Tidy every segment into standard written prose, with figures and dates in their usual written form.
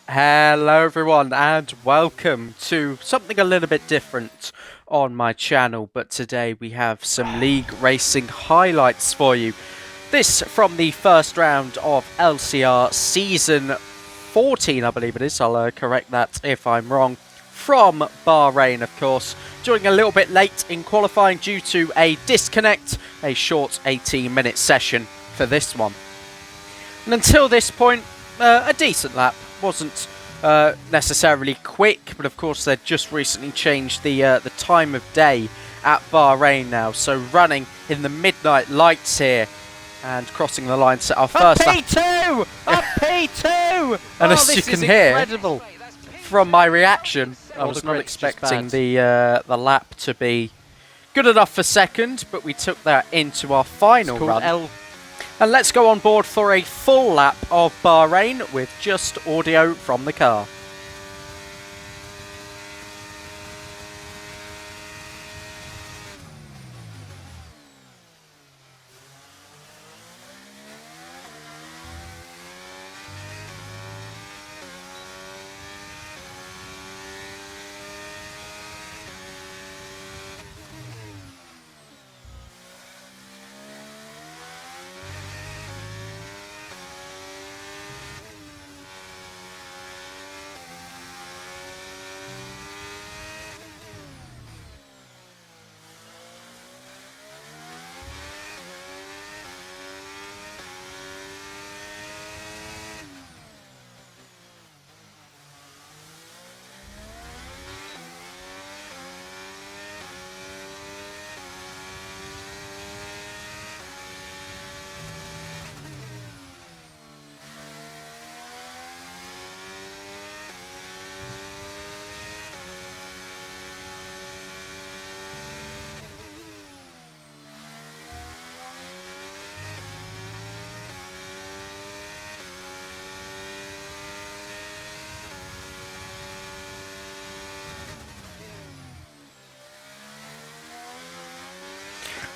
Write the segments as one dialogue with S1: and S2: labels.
S1: Hello everyone and welcome to something a little bit different on my channel, but today we have some league racing highlights for you. This from the first round of LCR season 14, I believe it is. I'll correct that if I'm wrong. From Bahrain, of course, joining a little bit late in qualifying due to a disconnect, a short 18-minute session for this one. And until this point, a decent lap. Wasn't necessarily quick, but of course they'd just recently changed the time of day at Bahrain now, so running in the midnight lights here and crossing the line set our first lap.
S2: P2! A P2!
S1: And as you can hear from my reaction, I
S2: Oh,
S1: was
S2: the
S1: not
S2: grid's just
S1: expecting
S2: bad.
S1: the lap to be good enough for second, but we took that into our final run. And let's go on board for a full lap of Bahrain with just audio from the car.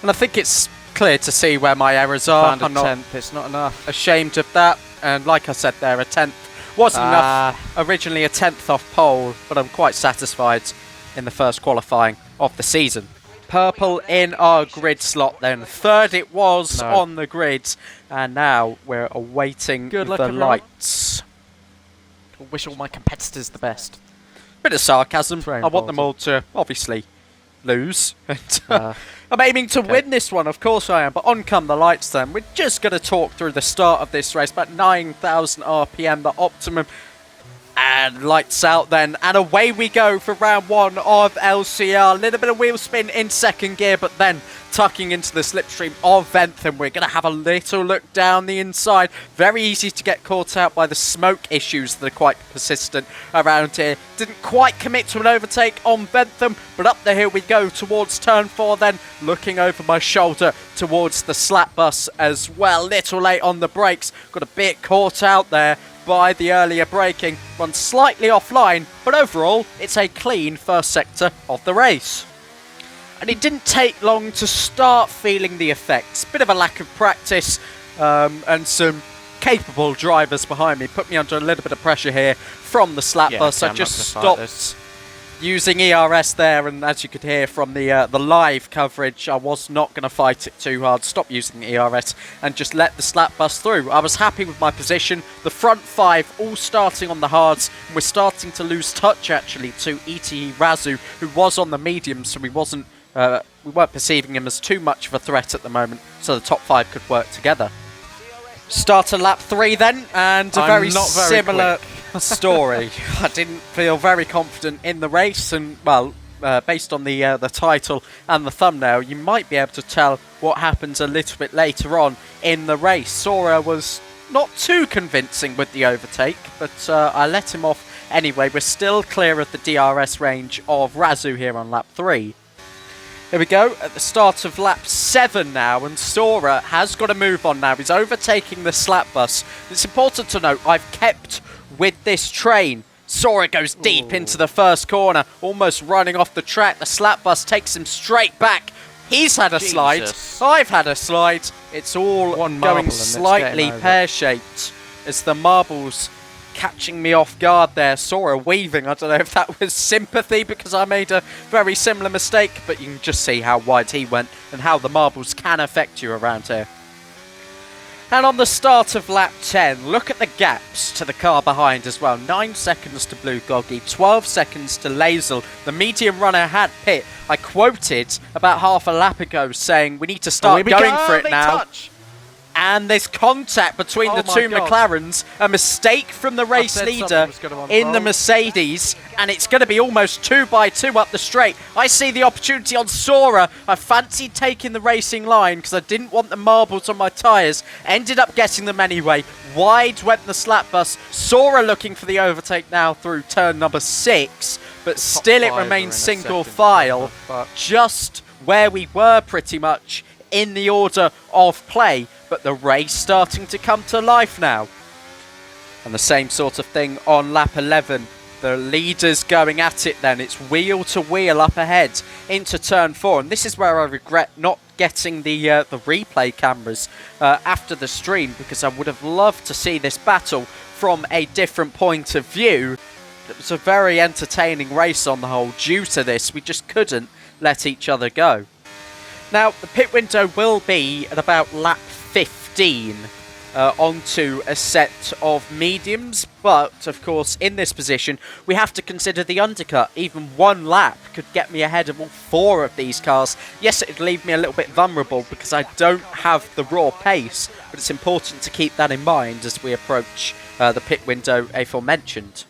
S1: And I think it's clear to see where my errors are.
S2: Found a
S1: I'm not
S2: 10th, it's not enough.
S1: ashamed of that. And like I said there, a 10th wasn't enough. Originally a 10th off pole, but I'm quite satisfied in the first qualifying of the season. Purple in our grid slot then. Third it was on the grid. And now we're awaiting
S2: Good luck,
S1: the
S2: everyone.
S1: lights.
S2: I wish all my competitors the best.
S1: Bit of sarcasm.
S2: Very
S1: I want them
S2: important.
S1: all to obviously lose. And, I'm aiming to
S2: okay.
S1: win this one, of course I am, but on come the lights then. We're just going to talk through the start of this race, about 9,000 RPM, the optimum. And lights out then, and away we go for round one of LCR. A little bit of wheel spin in second gear, but then tucking into the slipstream of Ventham. We're going to have a little look down the inside. Very easy to get caught out by the smoke issues that are quite persistent around here. Didn't quite commit to an overtake on Ventham, but up the hill we go towards turn 4 then, looking over my shoulder towards the slap bus as well. Little late on the brakes, got a bit caught out there by the earlier braking, run slightly offline, but overall it's a clean first sector of the race. And it didn't take long to start feeling the effects. Bit of a lack of practice and some capable drivers behind me put me under a little bit of pressure here from the slap bus. I just stopped using ERS there, and as you could hear from the live coverage, I was not going to fight it too hard. Stop using ERS and just let the slap bus through. I was happy with my position. The front 5 all starting on the hards, and we're starting to lose touch actually to ETE Razu, who was on the medium, so we weren't perceiving him as too much of a threat at the moment, so the top 5 could work together. Start of lap 3 then, and a very similar story. I didn't feel very confident in the race, and well, based on the title and the thumbnail, you might be able to tell what happens a little bit later on in the race. Sora was not too convincing with the overtake, but I let him off anyway. We're still clear of the DRS range of Razu here on lap 3. Here we go, at the start of lap 7 now, and Sora has got a move on now. He's overtaking the slap bus. It's important to note, I've kept with this train. Sora goes deep into the first corner, almost running off the track. The slap bus takes him straight back. He's had a slide. I've had a slide. It's all going slightly pear-shaped as the marbles catching me off guard there. Sora weaving. I don't know if that was sympathy because I made a very similar mistake, but you can just see how wide he went and how the marbles can affect you around here. And on the start of lap 10, look at the gaps to the car behind as well. 9 seconds to Blue Goggy, 12 seconds to Lazel. The medium runner had pit. I quoted about half a lap ago saying we need to start going for it now. And there's contact between the two McLarens. A mistake from the race leader in the Mercedes. And it's going to be almost 2x2 up the straight. I see the opportunity on Sora. I fancied taking the racing line because I didn't want the marbles on my tyres. Ended up getting them anyway. Wide went the slap bus. Sora looking for the overtake now through turn number 6. But still it remains single file. Just where we were pretty much in the order of play. But the race starting to come to life now. And the same sort of thing on lap 11. The leaders going at it then. It's wheel to wheel up ahead into turn 4. And this is where I regret not getting the replay cameras after the stream, because I would have loved to see this battle from a different point of view. It was a very entertaining race on the whole. Due to this, we just couldn't let each other go. Now, the pit window will be at about lap 15 onto a set of mediums, but of course in this position we have to consider the undercut. Even one lap could get me ahead of all 4 of these cars. Yes, it would leave me a little bit vulnerable because I don't have the raw pace, but it's important to keep that in mind as we approach the pit window aforementioned.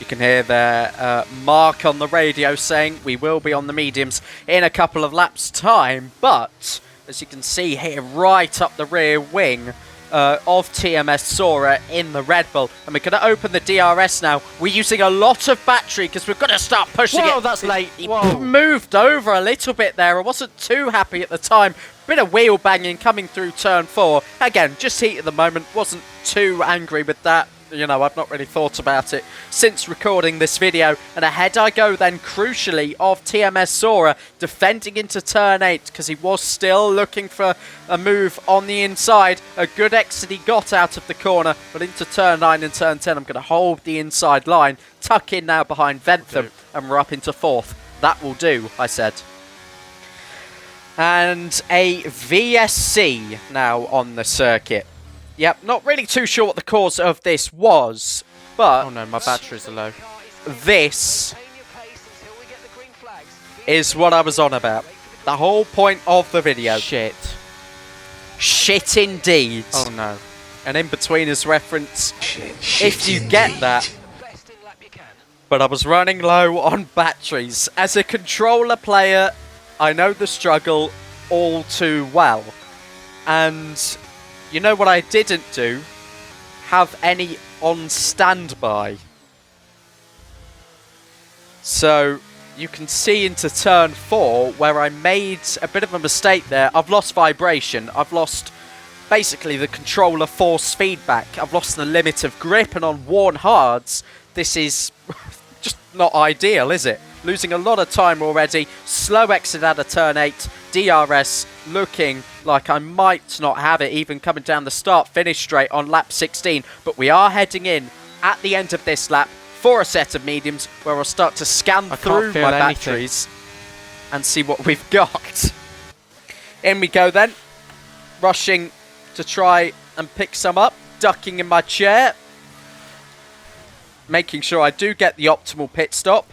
S1: You can hear their Mark on the radio saying we will be on the mediums in a couple of laps' time. But, as you can see here, right up the rear wing of TMS Sora in the Red Bull. And we're going to open the DRS now. We're using a lot of battery because we're going to start pushing it.
S2: Whoa, that's late.
S1: He moved over a little bit there. I wasn't too happy at the time. Bit of wheel banging coming through turn 4. Again, just heat at the moment. Wasn't too angry with that. You know, I've not really thought about it since recording this video. And ahead I go then, crucially, of TMS Sora, defending into turn 8 because he was still looking for a move on the inside. A good exit he got out of the corner, but into turn 9 and turn 10, I'm going to hold the inside line, tuck in now behind Ventham, and we're up into 4th. That will do, I said. And a VSC now on the circuit. Yep, not really too sure what the cause of this was, but...
S2: Oh no, my batteries are low.
S1: This is what I was on about. The whole point of the video.
S2: Shit.
S1: Shit indeed.
S2: Oh no.
S1: And in between is reference, if you get that. But I was running low on batteries. As a controller player, I know the struggle all too well. And... you know what I didn't do? Have any on standby. So you can see into turn 4 where I made a bit of a mistake there. I've lost vibration. I've lost basically the controller force feedback. I've lost the limit of grip, and on worn hards, this is just not ideal, is it? Losing a lot of time already. Slow exit out of turn 8. DRS looking like I might not have it even coming down the start-finish straight on lap 16. But we are heading in at the end of this lap for a set of mediums where I'll start to scan through my batteries and see what we've got. In we go then. Rushing to try and pick some up. Ducking in my chair. Making sure I do get the optimal pit stop.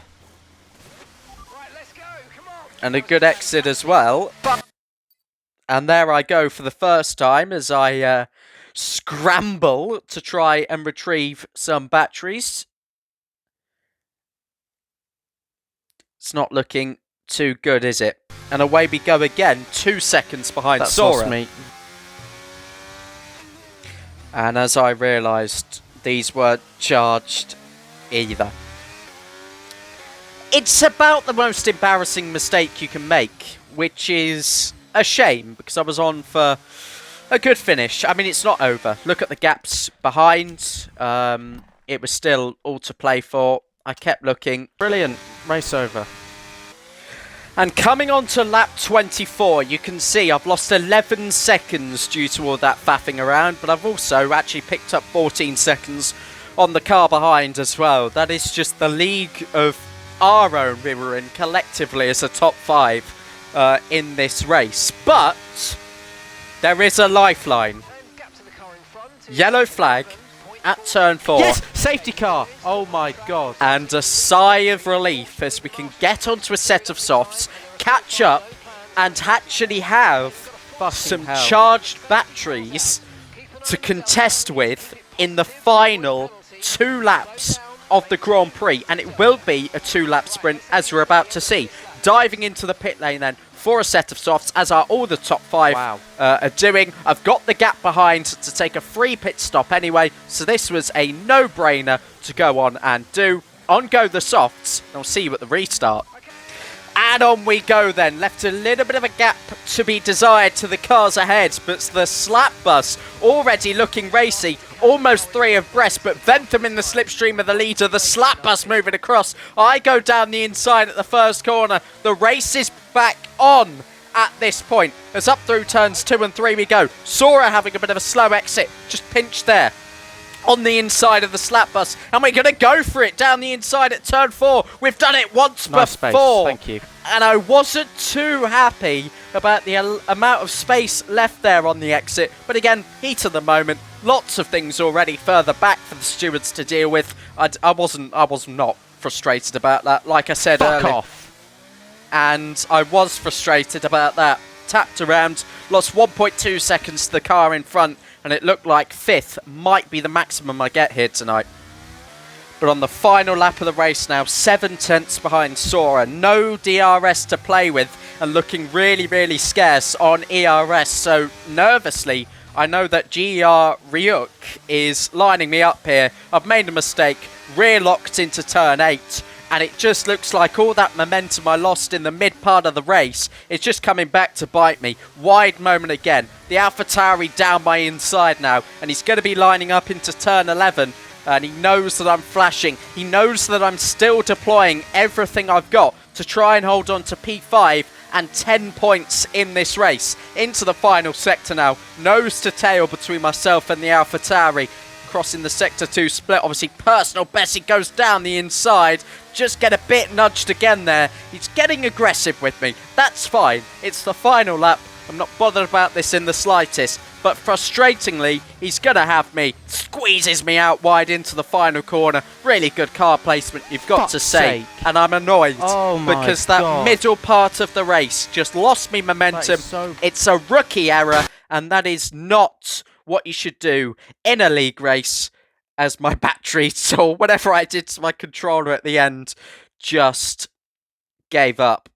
S1: And a good exit as well. And there I go for the first time as I scramble to try and retrieve some batteries. It's not looking too good, is it? And away we go again, 2 seconds behind Sora.
S2: Me.
S1: And as I realised, these weren't charged either. It's about the most embarrassing mistake you can make, which is a shame, because I was on for a good finish. I mean, it's not over. Look at the gaps behind. It was still all to play for. I kept looking.
S2: Brilliant. Race over.
S1: And coming on to lap 24, you can see I've lost 11 seconds due to all that faffing around, but I've also actually picked up 14 seconds on the car behind as well. That is just the league of our own we were in collectively as a top 5 in this race. But there is a lifeline. Yellow flag at turn 4.
S2: Yes! Safety car! Oh my god.
S1: And a sigh of relief as we can get onto a set of softs, catch up, and actually have some
S2: hell.
S1: charged batteries to contest with in the final 2 laps of the Grand Prix. And it will be a 2-lap sprint, as we're about to see. Diving into the pit lane then for a set of softs, as are all the top 5 are doing. I've got the gap behind to take a free pit stop anyway, so this was a no-brainer to go on and do. On go the softs, and I'll see you at the restart. And on we go then. Left a little bit of a gap to be desired to the cars ahead, but the slap bus already looking racy. Almost 3 abreast, but Ventham in the slipstream of the leader. The slap bus moving across. I go down the inside at the first corner. The race is back on at this point. As up through turns 2 and 3 we go. Sora having a bit of a slow exit. Just pinched there on the inside of the slap bus, and we're going to go for it down the inside at turn 4. We've done it once
S2: Nice
S1: before.
S2: space. Thank you.
S1: And I wasn't too happy about the amount of space left there on the exit. But again, heat of the moment. Lots of things already further back for the stewards to deal with. I was not frustrated about that, like I said
S2: Fuck
S1: earlier.
S2: off.
S1: And I was frustrated about that. Tapped around, lost 1.2 seconds to the car in front, and it looked like 5th might be the maximum I get here tonight. But on the final lap of the race now, 7 tenths behind Sora. No DRS to play with, and looking really, really scarce on ERS. So nervously, I know that GR Ryuk is lining me up here. I've made a mistake, rear locked into turn 8. And it just looks like all that momentum I lost in the mid part of the race is just coming back to bite me. Wide moment again. The AlphaTauri down my inside now. And he's going to be lining up into turn 11. And he knows that I'm flashing. He knows that I'm still deploying everything I've got to try and hold on to P5 and 10 points in this race. Into the final sector now. Nose to tail between myself and the AlphaTauri. Crossing the Sector 2 split. Obviously, personal best. He goes down the inside. Just get a bit nudged again there. He's getting aggressive with me. That's fine. It's the final lap. I'm not bothered about this in the slightest. But frustratingly, he's going to have me. Squeezes me out wide into the final corner. Really good car placement, you've got to say. And I'm annoyed because that middle part of the race just lost me momentum. It's a rookie error, and that is not what you should do in a league race, as my battery, or whatever I did to my controller at the end, just gave up.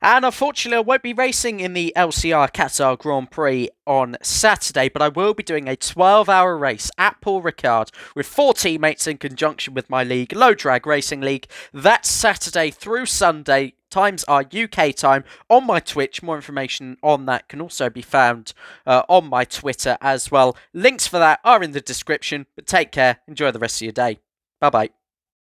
S1: And unfortunately, I won't be racing in the LCR Qatar Grand Prix on Saturday, but I will be doing a 12-hour race at Paul Ricard with 4 teammates in conjunction with my league, Low Drag Racing League. That's Saturday through Sunday. Times are UK time on my Twitch. More information on that can also be found on my Twitter as well. Links for that are in the description, but take care. Enjoy the rest of your day. Bye-bye.